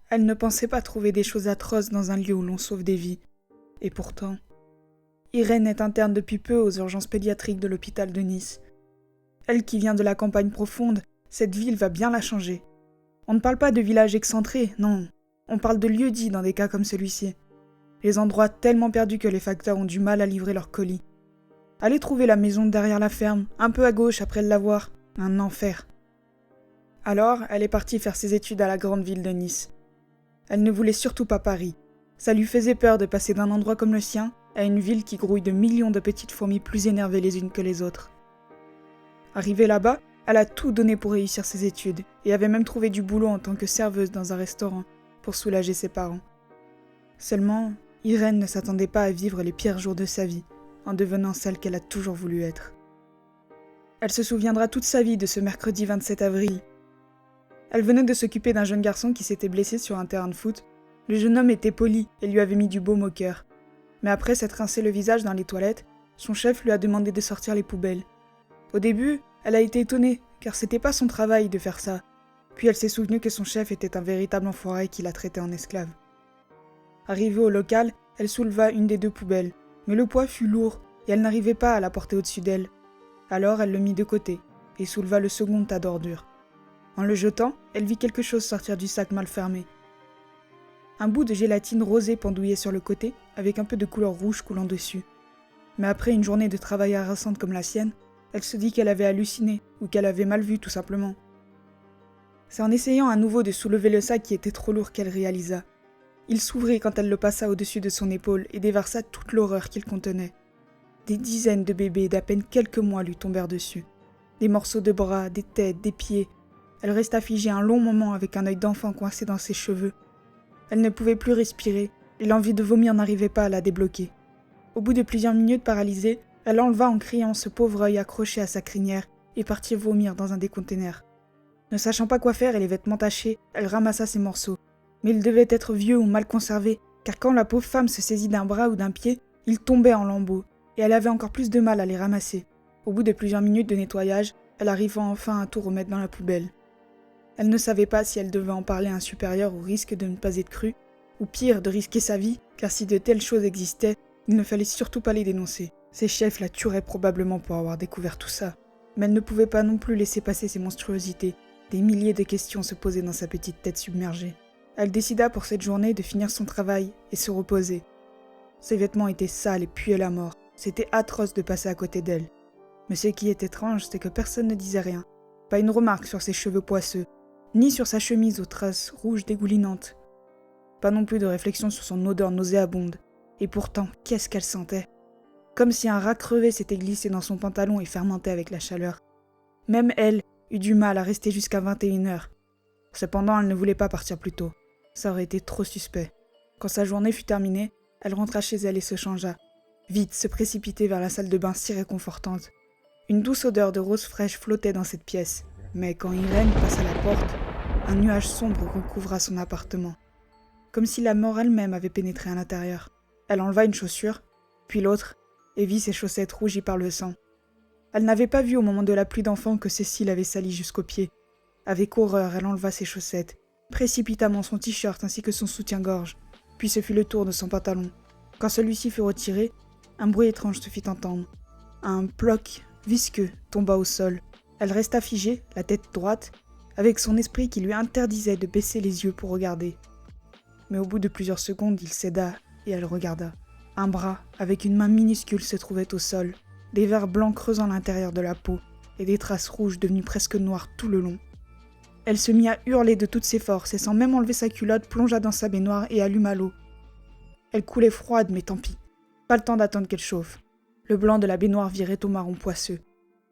Elle ne pensait pas trouver des choses atroces dans un lieu où l'on sauve des vies. Et pourtant, Irène est interne depuis peu aux urgences pédiatriques de l'hôpital de Nice. Elle qui vient de la campagne profonde, cette ville va bien la changer. On ne parle pas de village excentré, non. On parle de lieux-dits dans des cas comme celui-ci. Les endroits tellement perdus que les facteurs ont du mal à livrer leurs colis. Aller trouver la maison derrière la ferme, un peu à gauche après l'avoir, un enfer. Alors, elle est partie faire ses études à la grande ville de Nice. Elle ne voulait surtout pas Paris. Ça lui faisait peur de passer d'un endroit comme le sien à une ville qui grouille de millions de petites fourmis plus énervées les unes que les autres. Arrivée là-bas, elle a tout donné pour réussir ses études et avait même trouvé du boulot en tant que serveuse dans un restaurant pour soulager ses parents. Seulement, Irène ne s'attendait pas à vivre les pires jours de sa vie en devenant celle qu'elle a toujours voulu être. Elle se souviendra toute sa vie de ce mercredi 27 avril. Elle venait de s'occuper d'un jeune garçon qui s'était blessé sur un terrain de foot. Le jeune homme était poli et lui avait mis du baume au cœur. Mais après s'être rincé le visage dans les toilettes, son chef lui a demandé de sortir les poubelles. Au début, elle a été étonnée, car c'était pas son travail de faire ça. Puis elle s'est souvenue que son chef était un véritable enfoiré qui la traitait en esclave. Arrivée au local, elle souleva une des deux poubelles, mais le poids fut lourd et elle n'arrivait pas à la porter au-dessus d'elle. Alors elle le mit de côté et souleva le second tas d'ordures. En le jetant, elle vit quelque chose sortir du sac mal fermé. Un bout de gélatine rosée pendouillait sur le côté, avec un peu de couleur rouge coulant dessus. Mais après une journée de travail harassante comme la sienne, elle se dit qu'elle avait halluciné, ou qu'elle avait mal vu tout simplement. C'est en essayant à nouveau de soulever le sac qui était trop lourd qu'elle réalisa. Il s'ouvrit quand elle le passa au-dessus de son épaule et déversa toute l'horreur qu'il contenait. Des dizaines de bébés d'à peine quelques mois lui tombèrent dessus. Des morceaux de bras, des têtes, des pieds. Elle resta figée un long moment avec un œil d'enfant coincé dans ses cheveux. Elle ne pouvait plus respirer et l'envie de vomir n'arrivait pas à la débloquer. Au bout de plusieurs minutes paralysée, elle enleva en criant ce pauvre œil accroché à sa crinière et partit vomir dans un des containers. Ne sachant pas quoi faire et les vêtements tachés, elle ramassa ces morceaux. Mais ils devaient être vieux ou mal conservés, car quand la pauvre femme se saisit d'un bras ou d'un pied, ils tombaient en lambeaux, et elle avait encore plus de mal à les ramasser. Au bout de plusieurs minutes de nettoyage, elle arriva enfin à tout remettre dans la poubelle. Elle ne savait pas si elle devait en parler à un supérieur au risque de ne pas être crue, ou pire, de risquer sa vie, car si de telles choses existaient, il ne fallait surtout pas les dénoncer. Ses chefs la tueraient probablement pour avoir découvert tout ça. Mais elle ne pouvait pas non plus laisser passer ces monstruosités. Des milliers de questions se posaient dans sa petite tête submergée. Elle décida pour cette journée de finir son travail et se reposer. Ses vêtements étaient sales et puaient la mort. C'était atroce de passer à côté d'elle. Mais ce qui est étrange, c'est que personne ne disait rien. Pas une remarque sur ses cheveux poisseux, ni sur sa chemise aux traces rouges dégoulinantes. Pas non plus de réflexion sur son odeur nauséabonde. Et pourtant, qu'est-ce qu'elle sentait? Comme si un rat crevé s'était glissé dans son pantalon et fermentait avec la chaleur. Même elle eut du mal à rester jusqu'à 21h. Cependant, elle ne voulait pas partir plus tôt. Ça aurait été trop suspect. Quand sa journée fut terminée, elle rentra chez elle et se changea. Vite, se précipitait vers la salle de bain si réconfortante. Une douce odeur de rose fraîche flottait dans cette pièce. Mais quand Irène passa la porte, un nuage sombre recouvra son appartement. Comme si la mort elle-même avait pénétré à l'intérieur. Elle enleva une chaussure, puis l'autre, et vit ses chaussettes rougies par le sang. Elle n'avait pas vu au moment de la pluie d'enfants que Cécile avait sali jusqu'aux pieds. Avec horreur, elle enleva ses chaussettes, précipitamment son t-shirt ainsi que son soutien-gorge, puis ce fut le tour de son pantalon. Quand celui-ci fut retiré, un bruit étrange se fit entendre. Un bloc visqueux tomba au sol. Elle resta figée, la tête droite, avec son esprit qui lui interdisait de baisser les yeux pour regarder. Mais au bout de plusieurs secondes, il céda et elle regarda. Un bras, avec une main minuscule, se trouvait au sol, des verres blancs creusant l'intérieur de la peau et des traces rouges devenues presque noires tout le long. Elle se mit à hurler de toutes ses forces et sans même enlever sa culotte, plongea dans sa baignoire et alluma l'eau. Elle coulait froide, mais tant pis. Pas le temps d'attendre qu'elle chauffe. Le blanc de la baignoire virait au marron poisseux,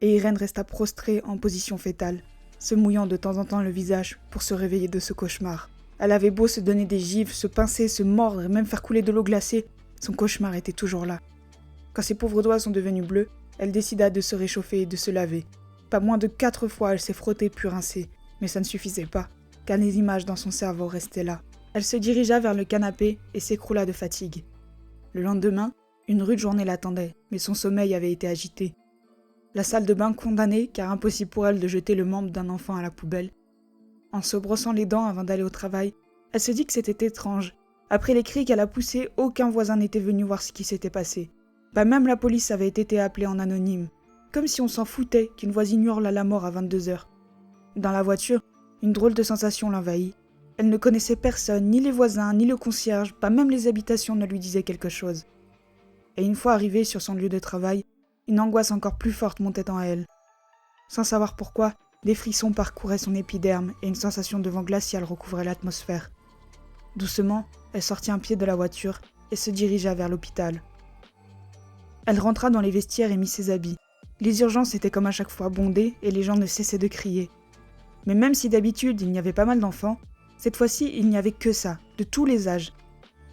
et Irène resta prostrée en position fétale, se mouillant de temps en temps le visage pour se réveiller de ce cauchemar. Elle avait beau se donner des gifles, se pincer, se mordre et même faire couler de l'eau glacée, son cauchemar était toujours là. Quand ses pauvres doigts sont devenus bleus, elle décida de se réchauffer et de se laver. Pas moins de 4 fois elle s'est frottée puis rincée, mais ça ne suffisait pas, car les images dans son cerveau restaient là. Elle se dirigea vers le canapé et s'écroula de fatigue. Le lendemain, une rude journée l'attendait, mais son sommeil avait été agité. La salle de bain condamnée, car impossible pour elle de jeter le membre d'un enfant à la poubelle. En se brossant les dents avant d'aller au travail, Elle se dit que c'était étrange. Après les cris qu'elle a poussés, aucun voisin n'était venu voir ce qui s'était passé. Pas même la police avait été appelée en anonyme. Comme si on s'en foutait qu'une voisine hurle à la mort à 22h. Dans la voiture, une drôle de sensation l'envahit. Elle ne connaissait personne, ni les voisins, ni le concierge, pas même les habitations ne lui disaient quelque chose. Et une fois arrivée sur son lieu de travail, une angoisse encore plus forte montait en elle. Sans savoir pourquoi, des frissons parcouraient son épiderme et une sensation de vent glacial recouvrait l'atmosphère. Doucement, elle sortit un pied de la voiture et se dirigea vers l'hôpital. Elle rentra dans les vestiaires et mit ses habits. Les urgences étaient comme à chaque fois bondées et les gens ne cessaient de crier. Mais même si d'habitude il y avait pas mal d'enfants, cette fois-ci il n'y avait que ça, de tous les âges.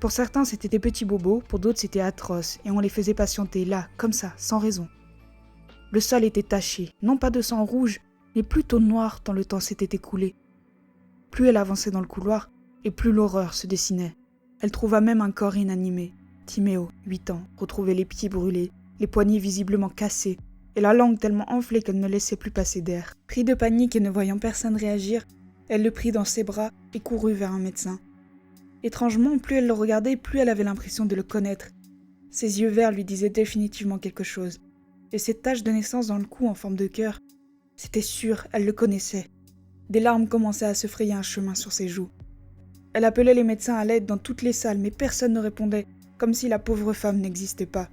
Pour certains c'était des petits bobos, pour d'autres c'était atroce et on les faisait patienter là, comme ça, sans raison. Le sol était taché, non pas de sang rouge, mais plutôt noir tant le temps s'était écoulé. Plus elle avançait dans le couloir, et plus l'horreur se dessinait. Elle trouva même un corps inanimé. Timéo, 8 ans, retrouvait les pieds brûlés, les poignets visiblement cassés, et la langue tellement enflée qu'elle ne laissait plus passer d'air. Pris de panique et ne voyant personne réagir, elle le prit dans ses bras et courut vers un médecin. Étrangement, plus elle le regardait, plus elle avait l'impression de le connaître. Ses yeux verts lui disaient définitivement quelque chose. Et cette tache de naissance dans le cou en forme de cœur, c'était sûr, elle le connaissait. Des larmes commençaient à se frayer un chemin sur ses joues. Elle appelait les médecins à l'aide dans toutes les salles, mais personne ne répondait, comme si la pauvre femme n'existait pas.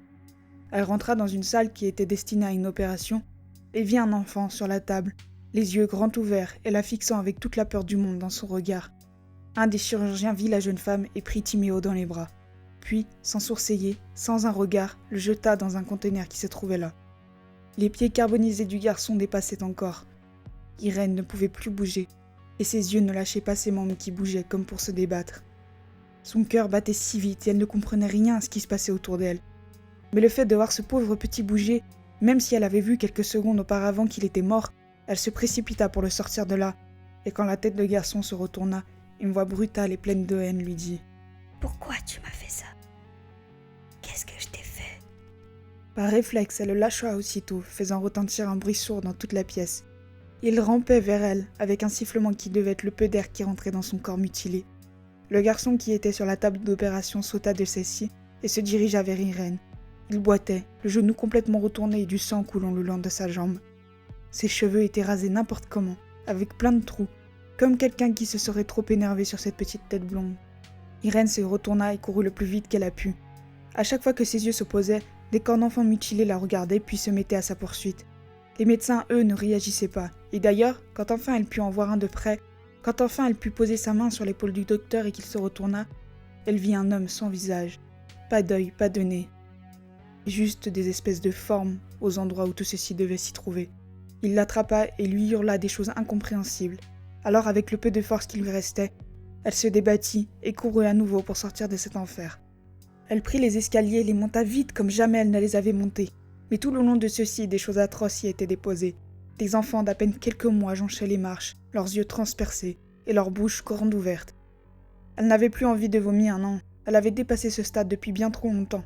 Elle rentra dans une salle qui était destinée à une opération et vit un enfant sur la table, les yeux grands ouverts et la fixant avec toute la peur du monde dans son regard. Un des chirurgiens vit la jeune femme et prit Timéo dans les bras. Puis, sans sourciller, sans un regard, le jeta dans un conteneur qui se trouvait là. Les pieds carbonisés du garçon dépassaient encore. Irène ne pouvait plus bouger, et ses yeux ne lâchaient pas ses membres qui bougeaient comme pour se débattre. Son cœur battait si vite et elle ne comprenait rien à ce qui se passait autour d'elle. Mais le fait de voir ce pauvre petit bouger, même si elle avait vu quelques secondes auparavant qu'il était mort, elle se précipita pour le sortir de là, et quand la tête de garçon se retourna, une voix brutale et pleine de haine lui dit « Pourquoi tu m'as fait ça? Qu'est-ce que je t'ai fait ?» Par réflexe, elle le lâcha aussitôt, faisant retentir un bruit sourd dans toute la pièce. Il rampait vers elle, avec un sifflement qui devait être le peu d'air qui rentrait dans son corps mutilé. Le garçon qui était sur la table d'opération sauta de celle-ci et se dirigea vers Irène. Il boitait, le genou complètement retourné et du sang coulant le long de sa jambe. Ses cheveux étaient rasés n'importe comment, avec plein de trous, comme quelqu'un qui se serait trop énervé sur cette petite tête blonde. Irène se retourna et courut le plus vite qu'elle a pu. À chaque fois que ses yeux s'opposaient, des corps d'enfants mutilés la regardaient puis se mettaient à sa poursuite. Les médecins, eux, ne réagissaient pas. Et d'ailleurs, quand enfin elle put en voir un de près, quand enfin elle put poser sa main sur l'épaule du docteur et qu'il se retourna, elle vit un homme sans visage. Pas d'œil, pas de nez. Juste des espèces de formes aux endroits où tout ceci devait s'y trouver. Il l'attrapa et lui hurla des choses incompréhensibles. Alors, avec le peu de force qui lui restait, elle se débattit et courut à nouveau pour sortir de cet enfer. Elle prit les escaliers et les monta vite comme jamais elle ne les avait montés. Mais tout le long de ceux-ci, des choses atroces y étaient déposées. Des enfants d'à peine quelques mois jonchaient les marches, leurs yeux transpercés et leurs bouches grandes ouvertes. Elle n'avait plus envie de vomir, non. Elle avait dépassé ce stade depuis bien trop longtemps.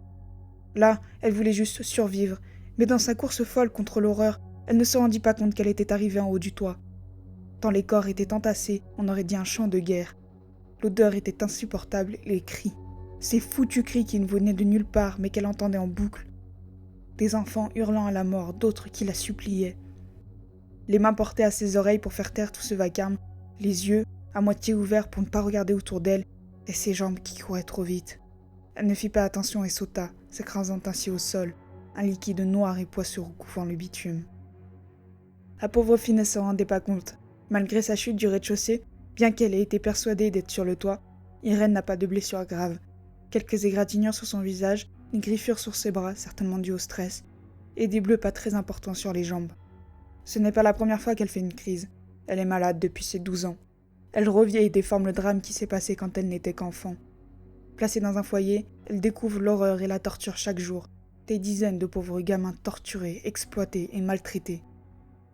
Là, elle voulait juste survivre, mais dans sa course folle contre l'horreur, elle ne se rendit pas compte qu'elle était arrivée en haut du toit. Tant les corps étaient entassés, on aurait dit un champ de guerre. L'odeur était insupportable et les cris. Ces foutus cris qui ne venaient de nulle part mais qu'elle entendait en boucle. Des enfants hurlant à la mort, d'autres qui la suppliaient. Les mains portées à ses oreilles pour faire taire tout ce vacarme, les yeux à moitié ouverts pour ne pas regarder autour d'elle, et ses jambes qui couraient trop vite. Elle ne fit pas attention et sauta, s'écrasant ainsi au sol, un liquide noir et poisseux recouvrant le bitume. La pauvre fille ne se rendait pas compte. Malgré sa chute du rez-de-chaussée, bien qu'elle ait été persuadée d'être sur le toit, Irène n'a pas de blessure grave. Quelques égratignures sur son visage, une griffure sur ses bras, certainement due au stress, et des bleus pas très importants sur les jambes. Ce n'est pas la première fois qu'elle fait une crise. Elle est malade depuis ses 12 ans. Elle revient et déforme le drame qui s'est passé quand elle n'était qu'enfant. Placée dans un foyer, elle découvre l'horreur et la torture chaque jour. Des dizaines de pauvres gamins torturés, exploités et maltraités.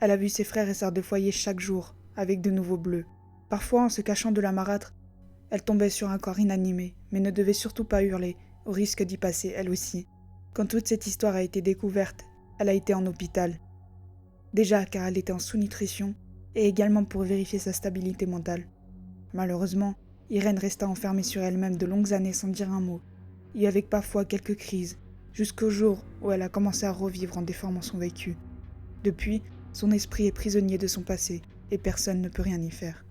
Elle a vu ses frères et sœurs de foyer chaque jour, avec de nouveaux bleus. Parfois, en se cachant de la marâtre, elle tombait sur un corps inanimé, mais ne devait surtout pas hurler, au risque d'y passer elle aussi. Quand toute cette histoire a été découverte, elle a été en hôpital. Déjà car elle était en sous-nutrition, et également pour vérifier sa stabilité mentale. Malheureusement, Irène resta enfermée sur elle-même de longues années sans dire un mot, et avec parfois quelques crises, jusqu'au jour où elle a commencé à revivre en déformant son vécu. Depuis, son esprit est prisonnier de son passé, et personne ne peut rien y faire.